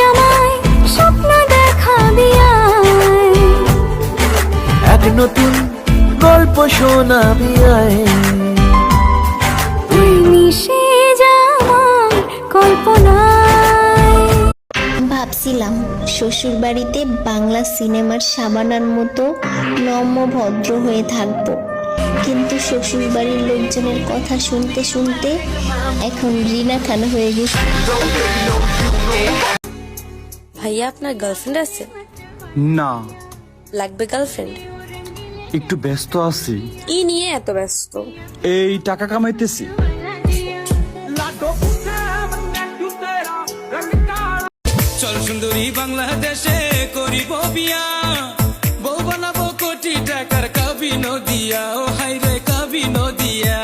আমায় স্বপ্ন দেখাবি আয়, এক নতুন গল্প শোনাবি আয়। তুই মিশে যা আমার কল্পনায়। ভাবছিলাম শ্বশুর বাড়িতে বাংলা সিনেমার শাবানার মতো নম্র ভদ্র হয়ে থাকবো, কিন্তু শ্বশুর বাড়ির লোকজনের কথা শুনতে শুনতে এখন রিনা খান হয়ে গেছে। ভাইয়া আপনার গার্লফ্রেন্ড আছে? না, লাগবে গার্লফ্রেন্ড? একটু ব্যস্ত আছি। কি নিয়ে এত ব্যস্ত? এই টাকা কামাইতেছি। চল সুন্দরী বাংলাদেশে করিব বিয়া, বউ বানাবো কোটি টাকার কবি নদিয়া, ও হাই রে কবি নদিয়া।